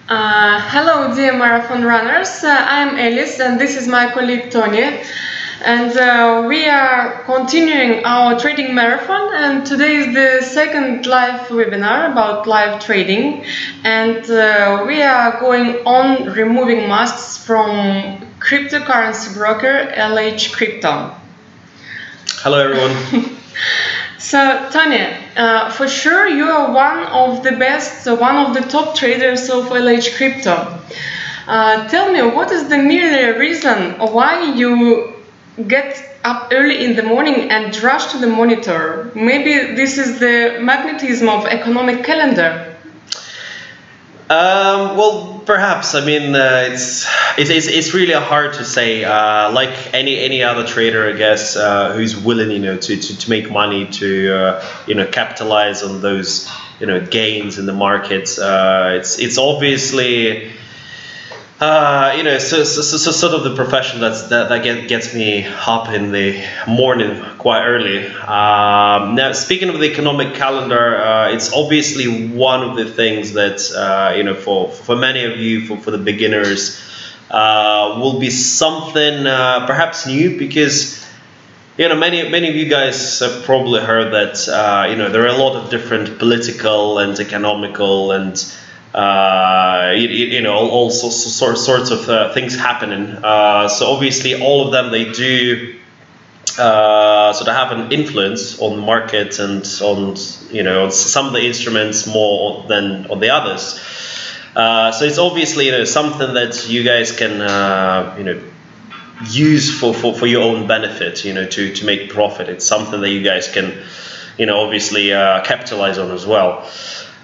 Hello, dear marathon runners. I'm Alice, and this is my colleague Tony. And we are continuing our trading marathon. And today is the second live webinar about live trading. And we are going on removing masks from cryptocurrency broker LH Crypto. Hello, everyone. So, Tony, for sure you are one of the best, one of the top traders of LH Crypto. Tell me, what is the mere reason why you get up early in the morning and rush to the monitor? Maybe this is the magnetism of economic calendar. Well, perhaps. I mean, it's really hard to say. Like any other trader, I guess, who's willing, to make money, to capitalize on those, gains in the markets. It's obviously, so sort of the profession that gets me up in the morning quite early. Now, speaking of the economic calendar, it's obviously one of the things that for many of you, for the beginners, will be something perhaps new, because many of you guys have probably heard that there are a lot of different political and economical and all sorts of things happening. So obviously all of them, they do sort of have an influence on the market and on on some of the instruments more than on the others. So it's obviously something that you guys can use for your own benefit, to make profit. It's something that you guys can obviously capitalize on as well.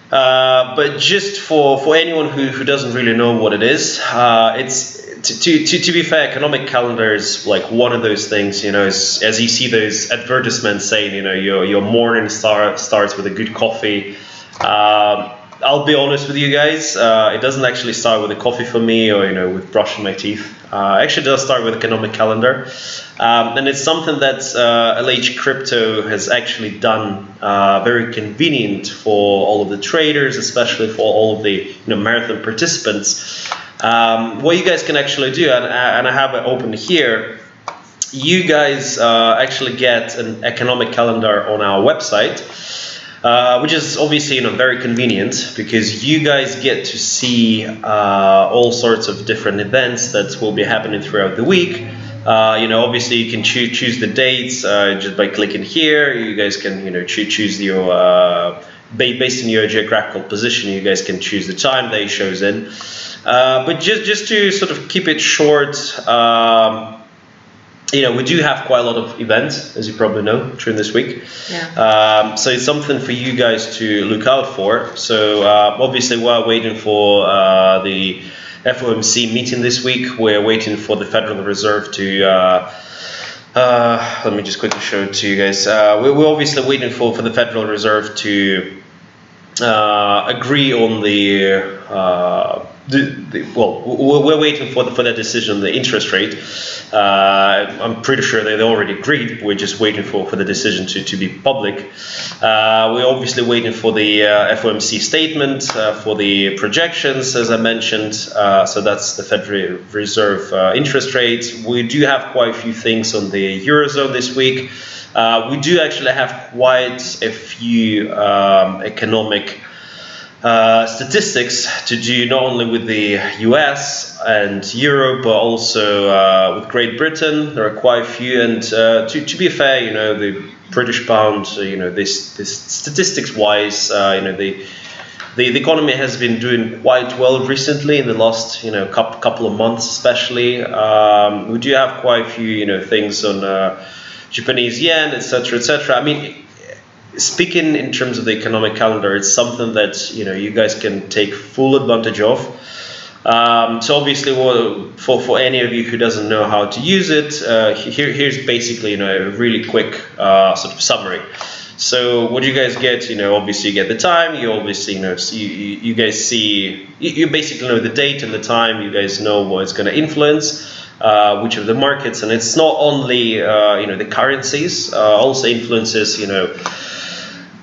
But just for anyone who doesn't really know what it is, it's to be fair, economic calendar is like one of those things, as you see those advertisements saying, your morning starts with a good coffee. I'll be honest with you guys, it doesn't actually start with a coffee for me, or with brushing my teeth. Actually, it does start with economic calendar, and it's something that LH Crypto has actually done very convenient for all of the traders, especially for all of the marathon participants. What you guys can actually do, and I have it open here, you guys actually get an economic calendar on our website. Which is obviously very convenient, because you guys get to see all sorts of different events that will be happening throughout the week. Obviously you can choose the dates just by clicking here. You guys can choose your based on your geographical position. You guys can choose the time that it shows in. But just to sort of keep it short. We do have quite a lot of events, as you probably know, during this week. Yeah. So it's something for you guys to look out for. So obviously we're waiting for the FOMC meeting this week. We're waiting for the Federal Reserve to, let me just quickly show it to you guys. We're obviously waiting for the Federal Reserve to agree on we're waiting for the decision on the interest rate. I'm pretty sure they already agreed. We're just waiting for the decision to be public. We're obviously waiting for the FOMC statement for the projections, as I mentioned. So that's the Federal Reserve interest rate. We do have quite a few things on the Eurozone this week. We do actually have quite a few economic statistics to do, not only with the US and Europe, but also with Great Britain. There are quite a few, and to be fair, the British pound, this statistics-wise, the economy has been doing quite well recently in the last couple of months, especially. We do have quite a few things on Japanese yen, etc., etc. I mean, speaking in terms of the economic calendar, it's something that you guys can take full advantage of. So obviously, for any of you who doesn't know how to use it, here's basically a really quick sort of summary. So what you guys get, obviously you get the time. You obviously you guys see, you basically know the date and the time. You guys know what it's going to influence. Which of the markets, and it's not only the currencies, also influences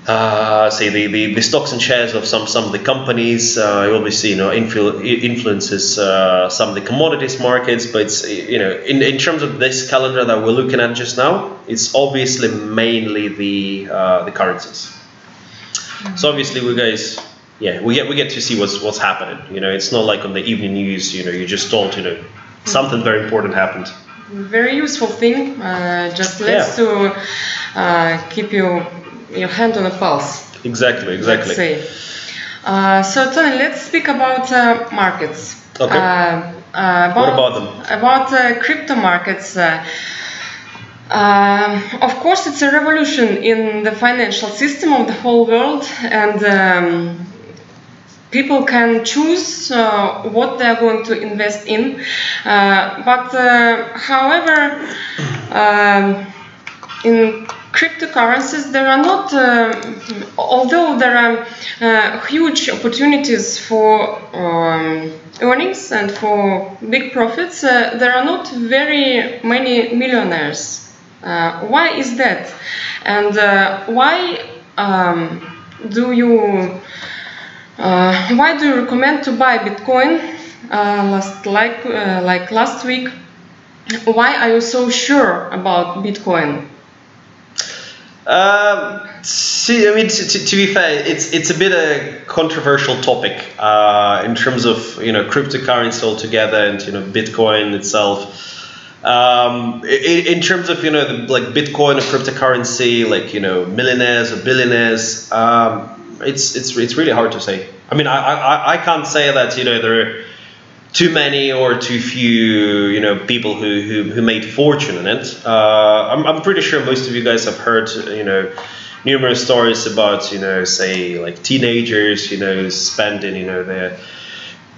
say the stocks and shares of some of the companies. Obviously, influences some of the commodities markets. But it's, in terms of this calendar that we're looking at just now, it's obviously mainly the currencies. So obviously, we get to see what's happening. It's not like on the evening news. You just told something very important happened. Very useful thing. Just lets to keep your hand on the pulse. Exactly. Let's say. So Tony, let's speak about markets. Okay. What about them? About crypto markets. Of course, it's a revolution in the financial system of the whole world, and people can choose what they are going to invest in. However, in cryptocurrencies, there are not, although there are huge opportunities for earnings and for big profits, there are not very many millionaires. Why is that? And why do you recommend to buy Bitcoin? Like last week, why are you so sure about Bitcoin? See, I mean, to be fair, it's a bit a controversial topic in terms of cryptocurrency altogether and Bitcoin itself. In terms of like Bitcoin or cryptocurrency, like millionaires or billionaires, it's really hard to say. I mean, I can't say that there are too many or too few people who made fortune in it. I'm pretty sure most of you guys have heard numerous stories about say like teenagers spending their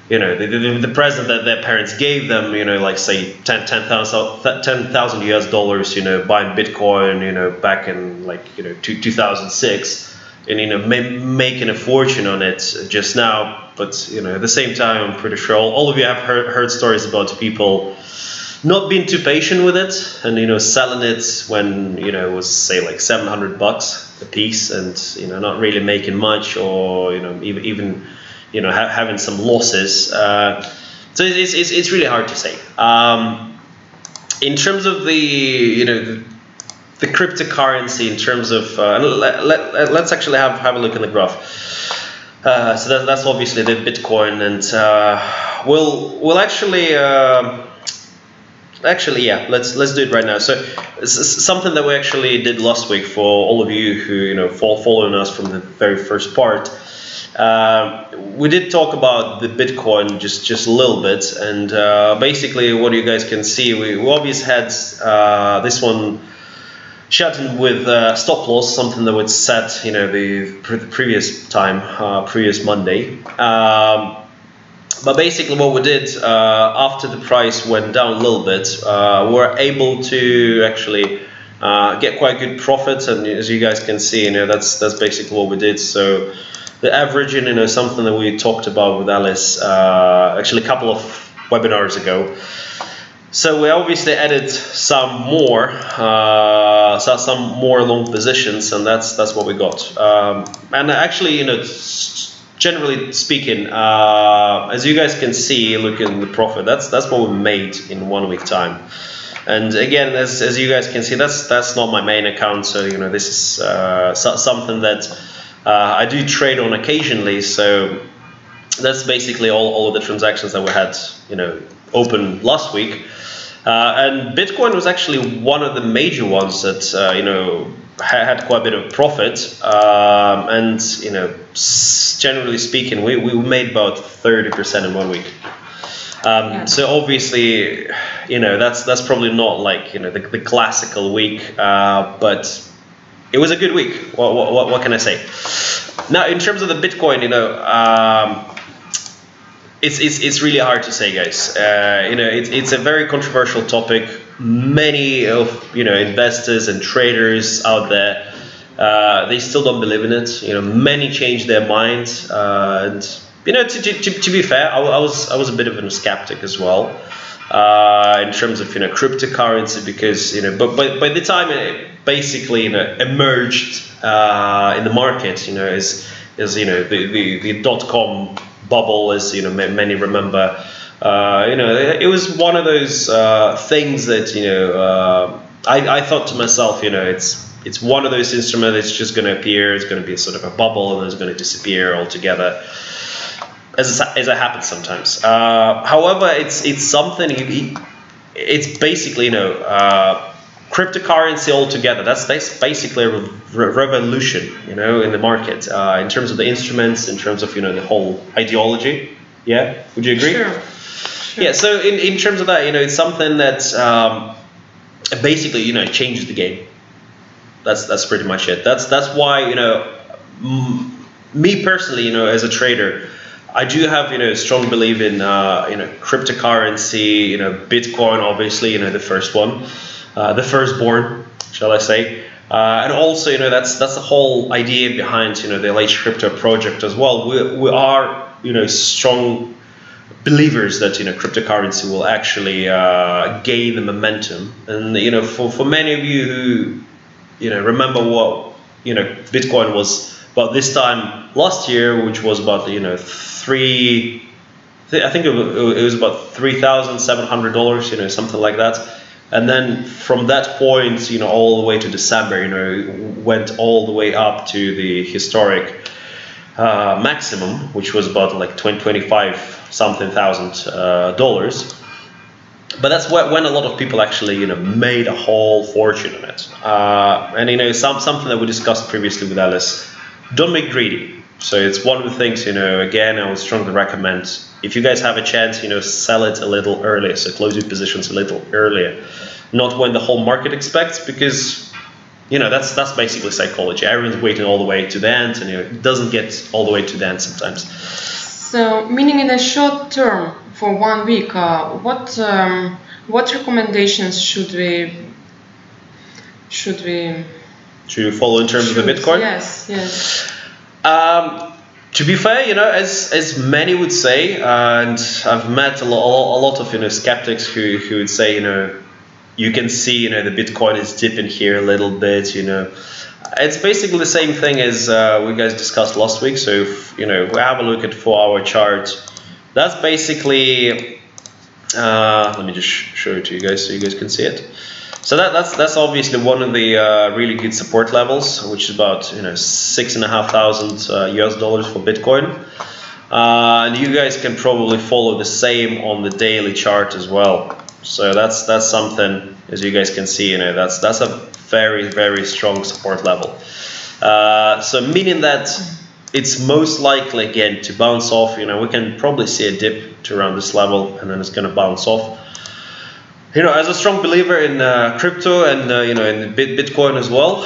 the present that their parents gave them, like say 10,000 US dollars, buying Bitcoin, back in like 2006, and making a fortune on it just now. But at the same time, I'm pretty sure all of you have heard stories about people not being too patient with it and selling it when it was say like $700 a piece, and not really making much, or even having some losses. So it's really hard to say. In terms of the cryptocurrency, in terms of let's actually have a look at the graph. So that's obviously the Bitcoin, and we'll actually let's do it right now. So something that we actually did last week for all of you who following us from the very first part. We did talk about the Bitcoin just a little bit, and basically what you guys can see, we obviously had this one shut in with stop loss, something that was set the previous time, previous Monday. But basically what we did after the price went down a little bit, we're able to actually get quite good profits, and as you guys can see, that's basically what we did. So the averaging, something that we talked about with Alice actually a couple of webinars ago. So we obviously added some more long positions, and that's what we got. And actually, generally speaking, as you guys can see, look at the profit. That's what we made in 1 week time. And again, as you guys can see, that's not my main account. So this is something that I do trade on occasionally. So that's basically all of the transactions that we had open last week. And Bitcoin was actually one of the major ones that had quite a bit of profit, and generally speaking, we made about 30% in 1 week. So obviously, that's probably not like the classical week, but it was a good week. What can I say? Now, in terms of the Bitcoin, it's really hard to say, guys. It's a very controversial topic. Many of investors and traders out there, they still don't believe in it. Many changed their minds, and to be fair, I was a bit of a skeptic as well. in terms of cryptocurrency, because but by the time it basically emerged in the market, as the dot-com bubble, as many remember, it was one of those things that I thought to myself, it's one of those instruments that's just going to appear, it's going to be sort of a bubble, and it's going to disappear altogether, as it happens sometimes. However, it's something, it's basically, cryptocurrency altogether. That's basically a revolution, in the market, in terms of the instruments, in terms of, the whole ideology. Yeah, would you agree? Sure. Yeah, so in terms of that, it's something that basically, changes the game. That's pretty much it. That's why, me personally, as a trader, I do have, strong belief in, cryptocurrency, Bitcoin, obviously, the first one, the firstborn, shall I say. And also, that's the whole idea behind, the LH Crypto project as well. We are, strong believers that, cryptocurrency will actually gain the momentum. And, for many of you who, remember what, Bitcoin was about this time last year, which was about, I think it was about $3,700, something like that. And then from that point, all the way to December, went all the way up to the historic maximum, which was about like 25 something thousand dollars. But that's when a lot of people actually, made a whole fortune on it. And something that we discussed previously with Alice. Don't make greedy. So it's one of the things, again, I would strongly recommend, if you guys have a chance, sell it a little earlier. So close your positions a little earlier, not when the whole market expects, because, that's basically psychology. Everyone's waiting all the way to the end, and it doesn't get all the way to the end sometimes. So, meaning in a short term, for 1 week, what recommendations should we follow in terms of the Bitcoin? Yes. To be fair, as many would say, and I've met a lot of skeptics who would say, you can see, the Bitcoin is dipping here a little bit, It's basically the same thing as we guys discussed last week. So if, we have a look at 4-hour chart, that's basically, let me just show it to you guys so you guys can see it. So that's obviously one of the really good support levels, which is about $6,500 US dollars for Bitcoin. And you guys can probably follow the same on the daily chart as well. So that's something, as you guys can see, that's a very, very strong support level. So meaning that it's most likely again to bounce off. We can probably see a dip to around this level, and then it's going to bounce off. As a strong believer in crypto and in Bitcoin as well,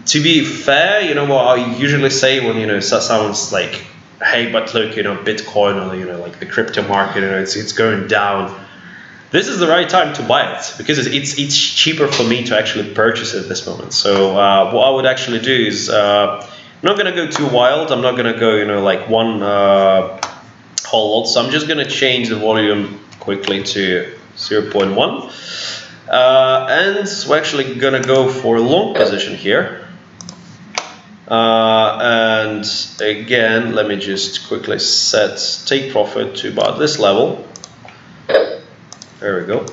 to be fair, what I usually say when someone's like, hey, but look, Bitcoin or like the crypto market, it's going down. This is the right time to buy it, because it's cheaper for me to actually purchase it at this moment. So what I would actually do is, I'm not going to go too wild. I'm not going to go like one whole lot. So I'm just going to change the volume quickly to 0.1, and we're actually gonna go for a long position here, and again, let me just quickly set take profit to about this level. There we go.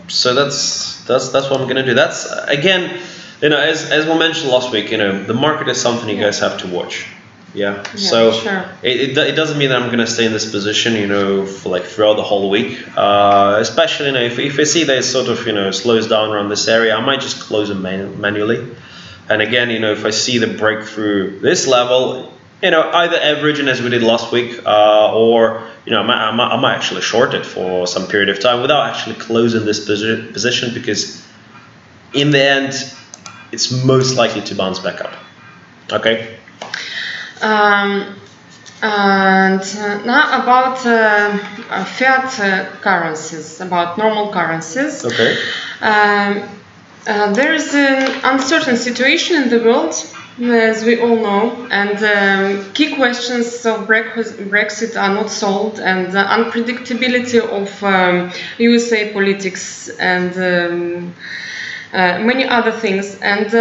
So that's what I'm gonna do. That's again, as we mentioned last week, the market is something you guys have to watch. Yeah. So sure. it doesn't mean that I'm gonna stay in this position, for like throughout the whole week. Especially, if I see that it sort of, slows down around this area, I might just close it manually. And again, if I see the breakthrough this level, either averaging as we did last week, or I might actually short it for some period of time without actually closing this position, because in the end, it's most likely to bounce back up. Okay. And now about fiat currencies, about normal currencies. Okay. There is an uncertain situation in the world, as we all know, and key questions of Brexit are not solved, and the unpredictability of USA politics and many other things. And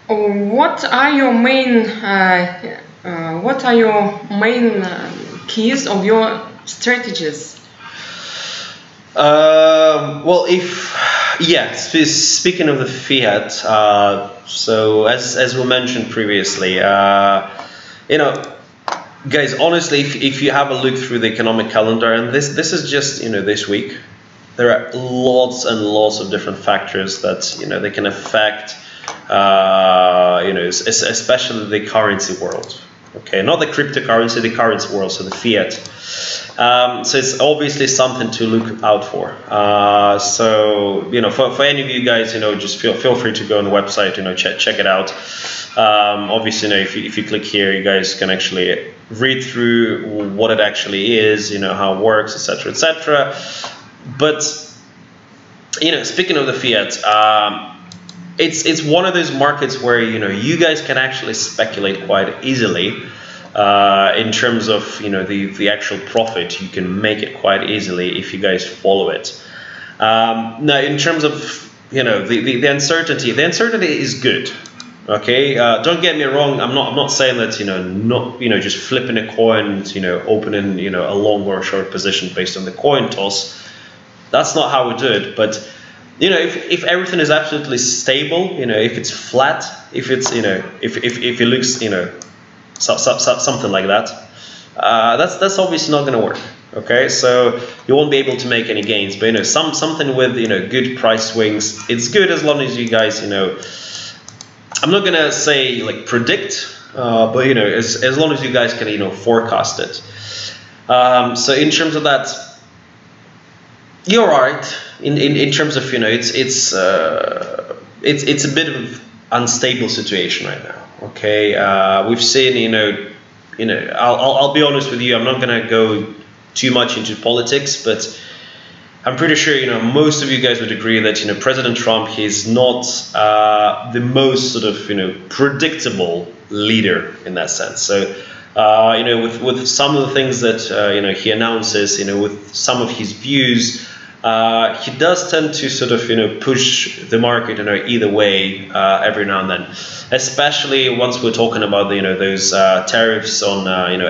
what are your main keys of your strategies? Well, speaking of the Fiat, so as we mentioned previously, guys, honestly, if you have a look through the economic calendar, and this is just this week, there are lots and lots of different factors that they can affect, especially the currency world. Okay, not the cryptocurrency, the currency world, so the Fiat. So it's obviously something to look out for. So for any of you guys, just feel free to go on the website, check it out. Obviously, if you click here, you guys can actually read through what it actually is, how it works, etc., etc. But speaking of the Fiat, it's one of those markets where you guys can actually speculate quite easily. In terms of the actual profit, you can make it quite easily if you guys follow it. Now, in terms of the uncertainty is good. Okay, don't get me wrong. I'm not saying that just flipping a coin, opening a long or short position based on the coin toss. That's not how we do it. But if everything is absolutely stable, if it's flat, if it's if it looks something like that, that's obviously not going to work. Okay, so you won't be able to make any gains. But something with good price swings, it's good as long as you guys I'm not gonna say like predict, but as long as you guys can forecast it. So in terms of that, you're right. In terms of it's a bit of unstable situation right now. Okay, we've seen I'll be honest with you. I'm not gonna go too much into politics, but I'm pretty sure most of you guys would agree that President Trump is not the most sort of predictable leader in that sense. So with some of the things that he announces, with some of his views, he does tend to sort of push the market either way every now and then, especially once we're talking about those tariffs on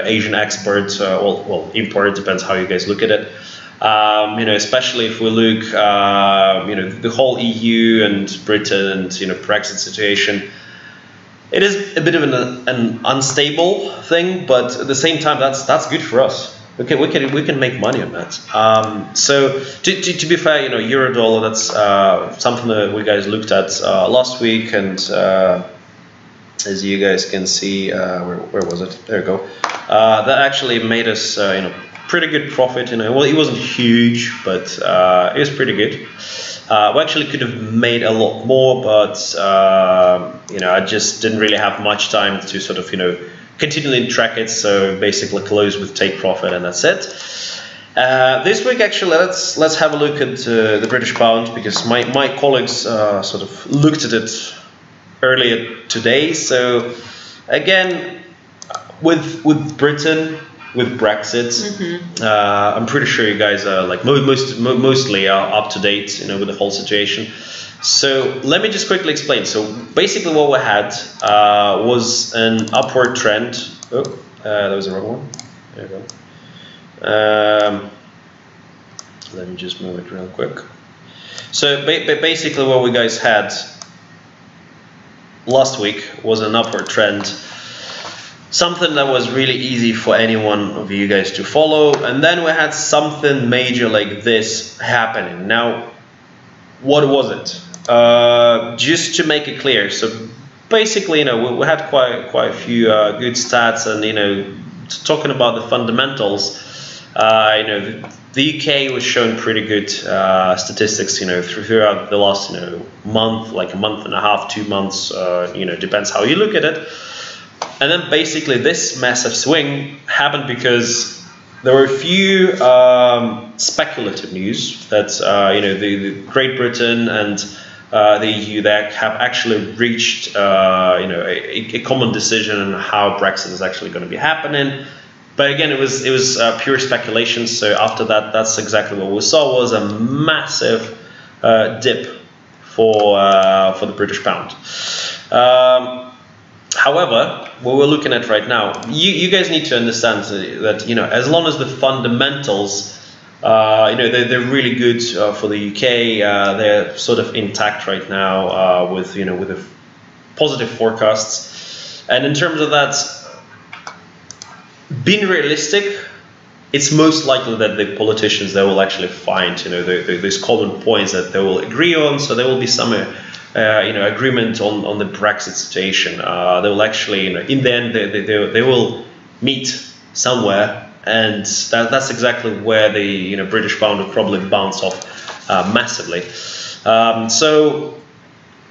Asian exports, well import, depends how you guys look at it. Especially if we look the whole EU and Britain and Brexit situation, it is a bit of an unstable thing, but at the same time that's good for us. We can make money on that. So to be fair, euro dollar, that's something that we guys looked at last week, and as you guys can see, where was it? There you go. That actually made us pretty good profit. Well, it wasn't huge, but it was pretty good. We actually could have made a lot more, but I just didn't really have much time to sort of continually track it, so basically close with take profit, and that's it. This week, actually, let's have a look at the British pound, because my colleagues sort of looked at it earlier today. So again, with Britain, with Brexit, I'm pretty sure you guys are like mostly are up to date, with the whole situation. So let me just quickly explain. So basically what we had was an upward trend. Oh, that was the wrong one. There you go. Let me just move it real quick. So basically what we guys had last week was an upward trend. Something that was really easy for any one of you guys to follow. And then we had something major like this happening. Now, what was it? Just to make it clear, so basically, we had quite a few good stats, and talking about the fundamentals, the UK was showing pretty good statistics, throughout the last month, like a month and a half, 2 months, depends how you look at it. And then basically this massive swing happened because there were a few speculative news that the Great Britain and the EU that have actually reached a common decision on how Brexit is actually going to be happening. But again, it was pure speculation. So after that, that's exactly what we saw, was a massive dip for the British pound. However, what we're looking at right now, you guys need to understand that as long as the fundamentals, they're really good for the UK. They're sort of intact right now with the positive forecasts. And in terms of that, being realistic, it's most likely that the politicians, they will actually find these common points that they will agree on. So there will be some agreement on the Brexit situation. They will actually, in the end, they will meet somewhere. And that's exactly where the British pound will probably bounce off massively. So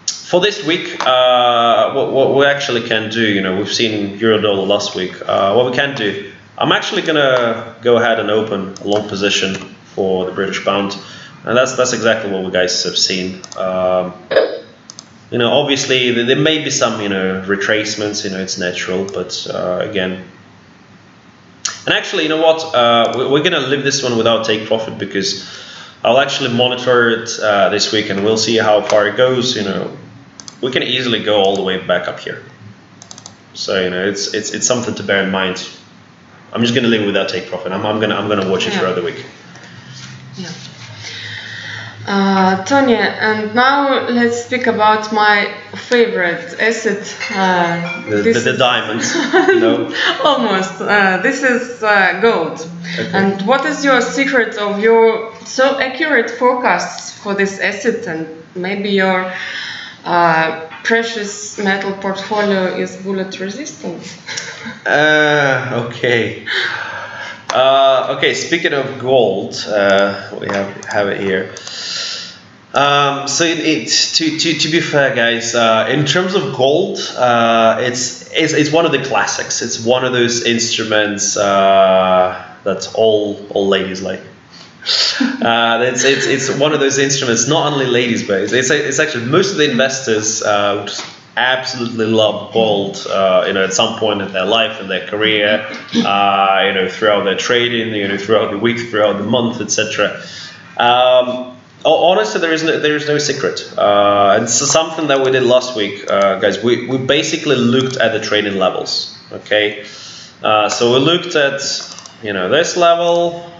for this week, what we actually can do, we've seen euro dollar last week. What we can do, I'm actually gonna go ahead and open a long position for the British pound, and that's exactly what we guys have seen. Obviously there may be some retracements. It's natural, but again. And actually, you know what? We're going to leave this one without take profit, because I'll actually monitor it this week, and we'll see how far it goes. We can easily go all the way back up here. So it's something to bear in mind. I'm just going to leave it without take profit. I'm gonna watch it throughout the week. Yeah. Tony, and now let's speak about my favorite asset. The diamonds. Almost. This is gold. Okay. And what is your secret of your so accurate forecasts for this asset, and maybe your precious metal portfolio is bullet resistant? Okay. Okay, speaking of gold, we have it here. So to be fair, guys, in terms of gold, it's one of the classics. It's one of those instruments that all ladies like. It's one of those instruments, not only ladies, but it's actually most of the investors absolutely love gold, at some point in their life, in their career, throughout their trading, throughout the week, throughout the month, etc. Honestly, there is no secret. It's something that we did last week, guys. We basically looked at the trading levels. Okay, so we looked at this level.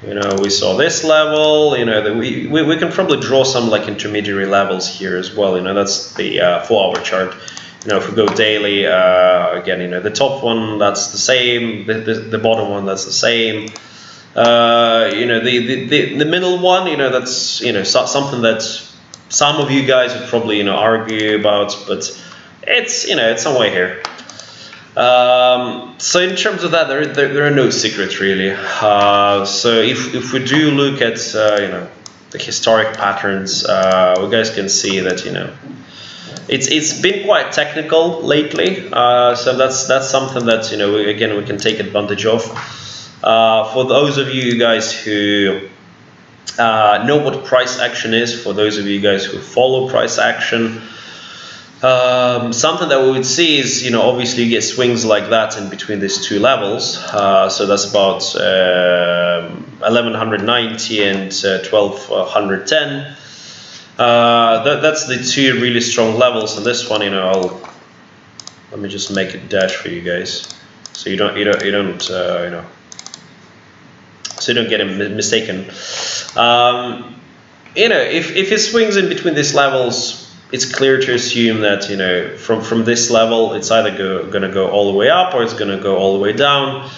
We saw this level. We can probably draw some like intermediary levels here as well. That's the 4-hour chart. If we go daily, again, the top one, that's the same. The bottom one, that's the same. The middle one, that's something that some of you guys would probably argue about, but it's it's somewhere here. So in terms of that, there are no secrets really. So if we do look at the historic patterns, you guys can see that it's been quite technical lately. So that's something that we can take advantage of. For those of you guys who know what price action is, for those of you guys who follow price action, something that we would see is, obviously you get swings like that in between these two levels. So that's about 1190 and 1210. That's the two really strong levels. And this one, let me just make it dash for you guys, so you don't so you don't get mistaken. If it swings in between these levels, it's clear to assume that from this level it's either going to go all the way up or it's going to go all the way down.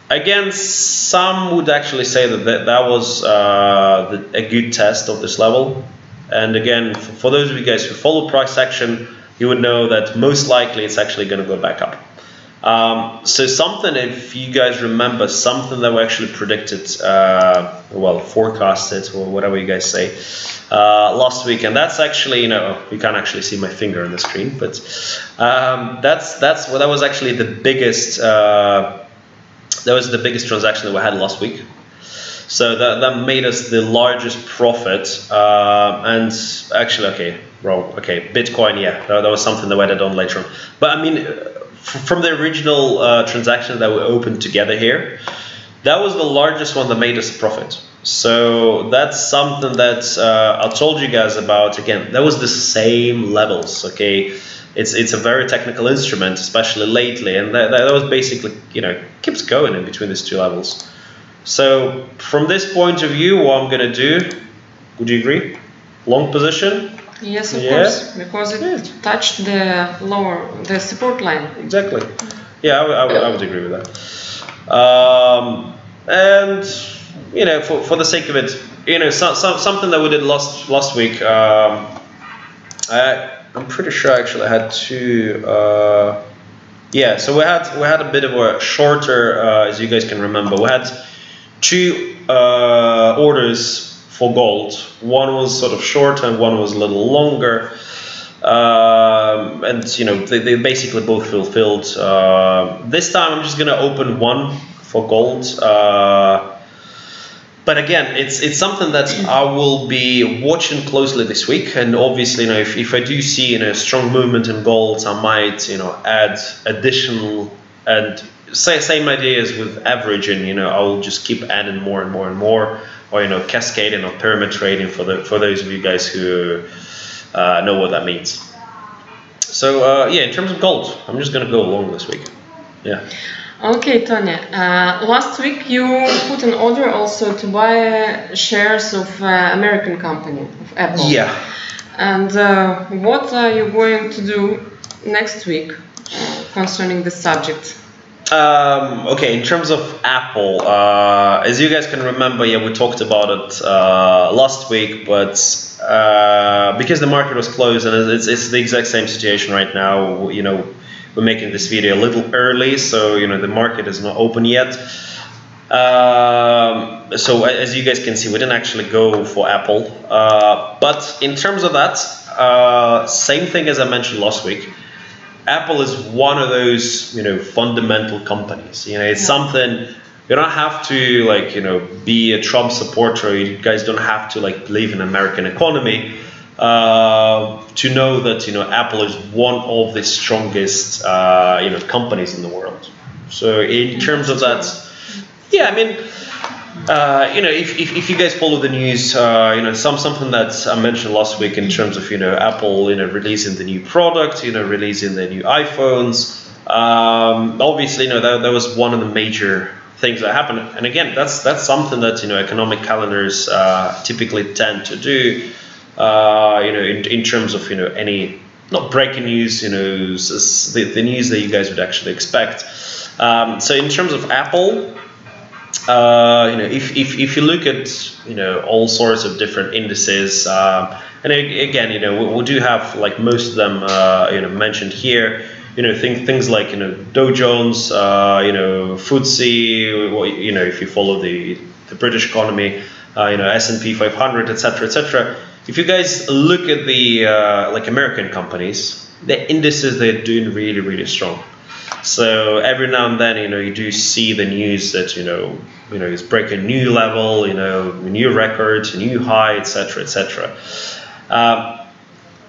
Again, some would actually say that was a good test of this level. And again, for those of you guys who follow price action, you would know that most likely it's actually going to go back up. So something, if you guys remember, something that we actually predicted, forecasted, or whatever you guys say, last week, and that's actually, you can't actually see my finger on the screen, but that was actually the biggest, that was the biggest transaction that we had last week. So that made us the largest profit. And actually, okay, wrong. Okay, Bitcoin, yeah, that was something that we added on later on. But I mean, from the original transaction that we opened together here, that was the largest one that made us a profit. So that's something that I told you guys about. Again, that was the same levels, okay? It's a very technical instrument, especially lately, and that was basically, you know, keeps going in between these two levels. So from this point of view, what I'm going to do, would you agree? Long position? Yes, of course, because it touched the support line. Exactly. Yeah, I would agree with that. And you know, for the sake of it, you know, something that we did last week. I'm pretty sure I actually had two. Yeah, so we had a bit of a shorter, as you guys can remember. We had two orders for gold. One was sort of short and one was a little longer. And you know, they basically both fulfilled. This time I'm just gonna open one for gold. But again, it's something that I will be watching closely this week, and obviously, you know, if I do see, you know, strong movement in gold, I might, you know, add additional, and same idea as with averaging, you know, I will just keep adding more and more and more, or you know, cascading or pyramid trading for those of you guys who know what that means. So yeah, in terms of gold, I'm just gonna go long this week. Yeah. Okay, Tony. Last week you put an order also to buy shares of American company, of Apple. Yeah. And what are you going to do next week concerning this subject? Okay, in terms of Apple, as you guys can remember, yeah, we talked about it last week, but because the market was closed, and it's the exact same situation right now, you know, we're making this video a little early, so you know the market is not open yet. So as you guys can see, we didn't actually go for Apple. But in terms of that, same thing as I mentioned last week. Apple is one of those, you know, fundamental companies. You know, it's something you don't have to, like, you know, be a Trump supporter. You guys don't have to, like, believe in American economy to know that, you know, Apple is one of the strongest, you know, companies in the world. So in terms of that, yeah, I mean, you know, if you guys follow the news, you know, something that I mentioned last week in terms of, you know, Apple, you know, releasing the new product, you know, releasing the new iPhones. Obviously, you know, that was one of the major things that happened. And again, that's something that, you know, economic calendars typically tend to do. You know, in terms of, you know, any not breaking news, you know, the news that you guys would actually expect. So in terms of Apple, you know, if you look at, you know, all sorts of different indices, and again, you know, we do have, like, most of them, you know, mentioned here. You know, things like, you know, Dow Jones, you know, FTSE, you know, if you follow the British economy, you know, S&P 500, etc., etc. If you guys look at the like American companies, the indices, they're doing really, really strong. So every now and then, you know, you do see the news that, you know, it's breaking a new level, you know, new records, a new high, etc., etc.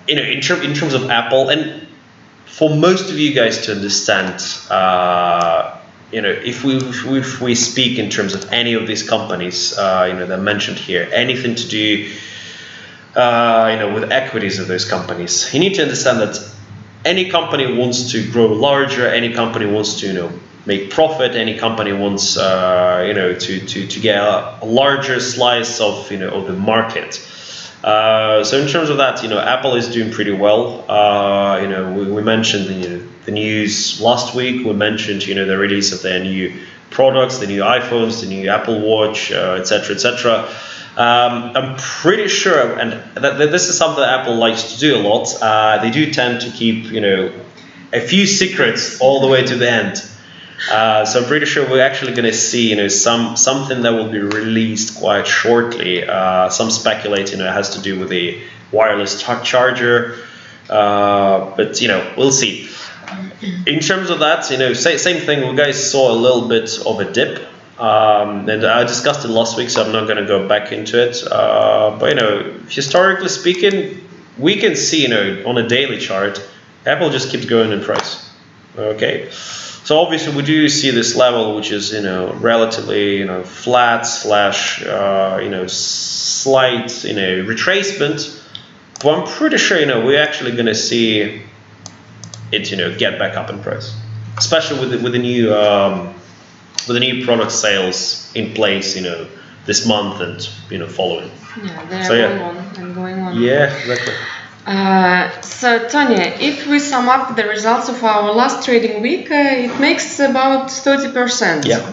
You know, in terms of Apple, and for most of you guys to understand, you know, if we speak in terms of any of these companies, you know, that are mentioned here, anything to do, you know, with equities of those companies, you need to understand that any company wants to grow larger, any company wants to, you know, make profit, any company wants, you know, to get a larger slice of, you know, of the market. So in terms of that, you know, Apple is doing pretty well. You know, we mentioned the news last week. We mentioned, you know, the release of their new products, the new iPhones, the new Apple Watch, etc., etc. I'm pretty sure, and that this is something that Apple likes to do a lot. They do tend to keep, you know, a few secrets all the way to the end. So I'm pretty sure we're actually going to see, you know, something that will be released quite shortly. Some speculate, you know, it has to do with a wireless charger, but you know, we'll see. In terms of that, you know, same thing. We guys saw a little bit of a dip. And I discussed it last week, so I'm not going to go back into it. But historically speaking, we can see, on a daily chart, Apple just keeps going in price. Okay, so obviously we do see this level, which is relatively flat slash slight retracement. But I'm pretty sure we're actually going to see it get back up in price, especially with the new product sales in place this month and following. Yeah, they're going on and going on. Yeah, exactly. So Tony, if we sum up the results of our last trading week, it makes about 30%. Yeah.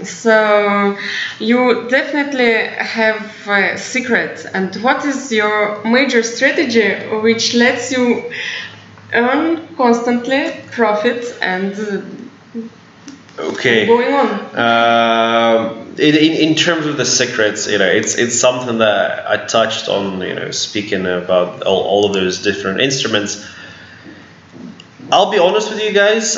So you definitely have a secret. And what is your major strategy which lets you earn constantly profits and going on? In terms of the secrets, it's something that I touched on, speaking about all of those different instruments. I'll be honest with you guys.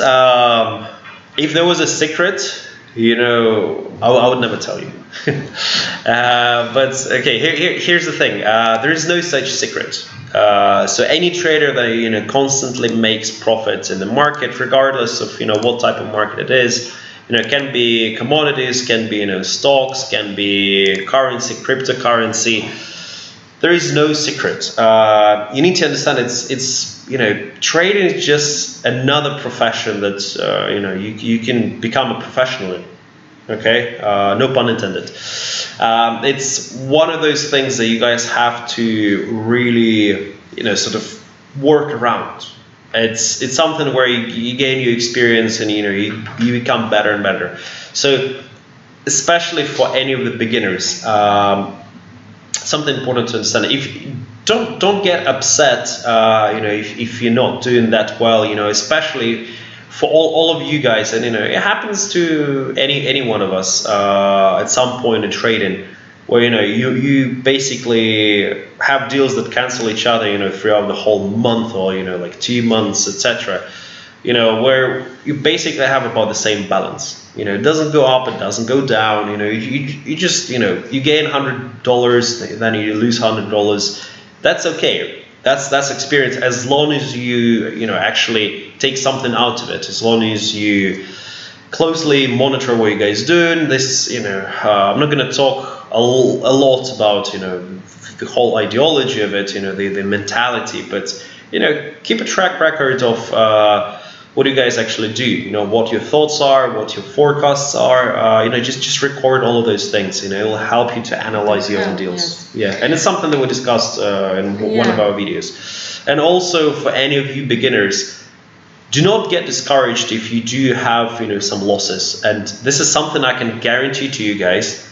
If there was a secret, I would never tell you. But okay, here's the thing. There is no such secret. So any trader that constantly makes profits in the market, regardless of what type of market it is, it can be commodities, can be stocks, can be currency, cryptocurrency. There is no secret. You need to understand it's trading is just another profession that you can become a professional in. Okay, no pun intended. It's one of those things that you guys have to really sort of work around. It's something where you gain your experience and you become better and better. So especially for any of the beginners, something important to understand. If don't get upset, if you're not doing that well, especially for all of you guys, and it happens to any one of us at some point in trading, where you basically have deals that cancel each other throughout the whole month, or like 2 months, etc. Where you basically have about the same balance. It doesn't go up, it doesn't go down. You just you gain $100, then you lose $100. That's okay. That's experience, as long as you actually take something out of it. As long as you closely monitor what you guys doing. This I'm not going to talk a lot about the whole ideology of it, the mentality, but keep a track record of what you guys actually do, what your thoughts are, what your forecasts are, just record all of those things, it will help you to analyze your own deals. Yes. Yeah, and it's something that we discussed in one of our videos. And also for any of you beginners, do not get discouraged if you do have some losses. And this is something I can guarantee to you guys.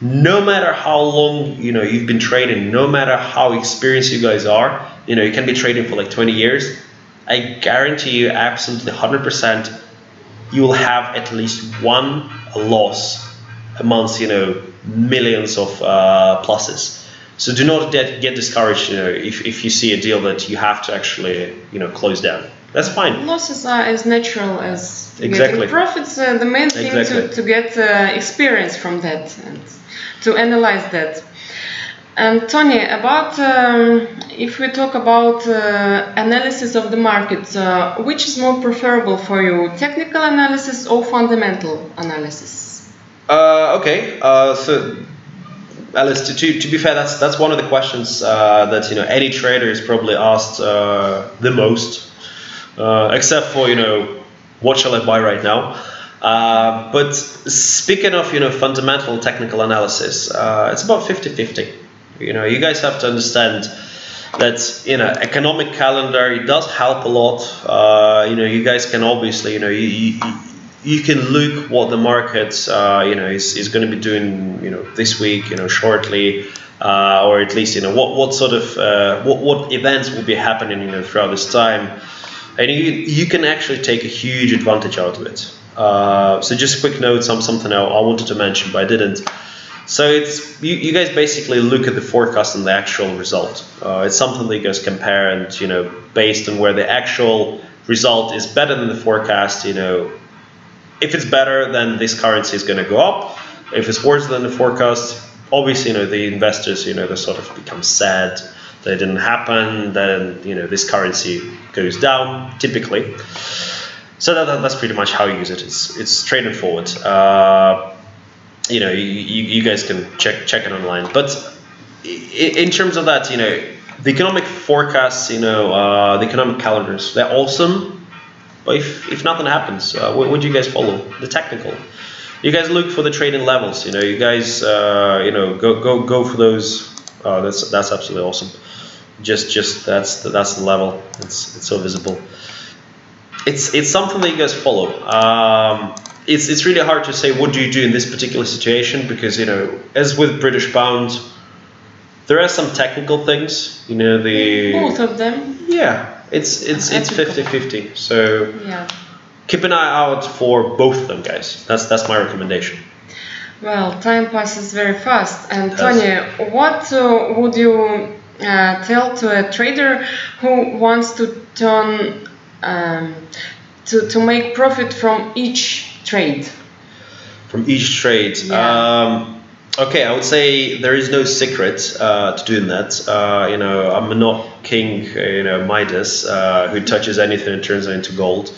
No matter how long you've been trading, no matter how experienced you guys are, you can be trading for like 20 years. I guarantee you, absolutely 100%, you will have at least one loss amongst millions of pluses. So do not get discouraged if you see a deal that you have to actually close down. That's fine. Losses are as natural as getting profits. The main thing to get experience from that and to analyze that. And Tony, about if we talk about analysis of the market, which is more preferable for you, technical analysis or fundamental analysis? Okay, so Alice, to be fair, that's one of the questions that any trader is probably asked the most, except for what shall I buy right now. But speaking of fundamental technical analysis, it's about 50-50. You guys have to understand that economic calendar, it does help a lot. You guys can obviously you can look what the market is going to be doing this week shortly, or at least what sort of what events will be happening throughout this time, and you can actually take a huge advantage out of it. So just a quick note, something I wanted to mention but I didn't. So it's you guys basically look at the forecast and the actual result. It's something that you guys compare, and based on where the actual result is better than the forecast, if it's better, then this currency is going to go up. If it's worse than the forecast, obviously, the investors, they sort of become sad that it didn't happen. Then, this currency goes down typically. So that's pretty much how you use it. It's straightforward. You guys can check it online. But in terms of that, the economic forecasts, the economic calendars, they're awesome. But if nothing happens, what do you guys follow? The technical. You guys look for the trading levels. You guys, go for those. That's absolutely awesome. Just that's the level. It's so visible. It's something that you guys follow. It's really hard to say what do you do in this particular situation, because as with British pound, there are some technical things. Both of them. Yeah, it's 50-50. So yeah. Keep an eye out for both of them, guys. That's my recommendation. Well, time passes very fast. And Tony, what would you tell to a trader who wants to turn to make profit from each trade? From each trade. Yeah. Okay, I would say there is no secret to doing that. I'm not King, Midas, who touches anything and turns it into gold.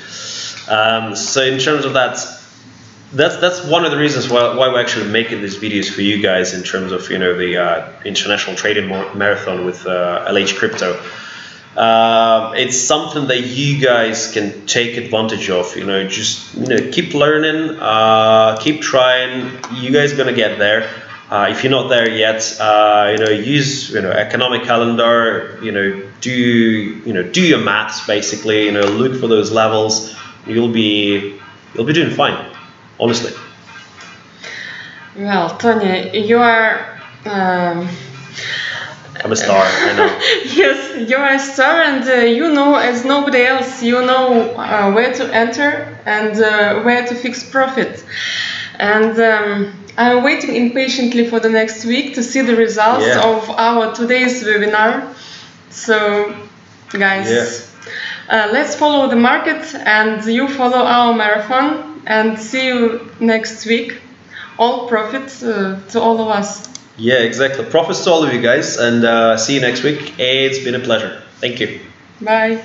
So in terms of that's one of the reasons why we're actually making these videos for you guys, in terms of the international trading marathon with LH Crypto. It's something that you guys can take advantage of. Just keep learning, keep trying. You guys are gonna get there. If you're not there yet, use economic calendar. Do your maths basically. Look for those levels. You'll be doing fine, honestly. Well, Tony, you are. I'm a star, I know. Yes, you are a star, and as nobody else, where to enter and where to fix profit. And I'm waiting impatiently for the next week to see the results of our today's webinar. So, guys, let's follow the market, and you follow our marathon, and see you next week. All profits to all of us. Yeah, exactly. Profits to all of you guys, and see you next week. It's been a pleasure. Thank you. Bye.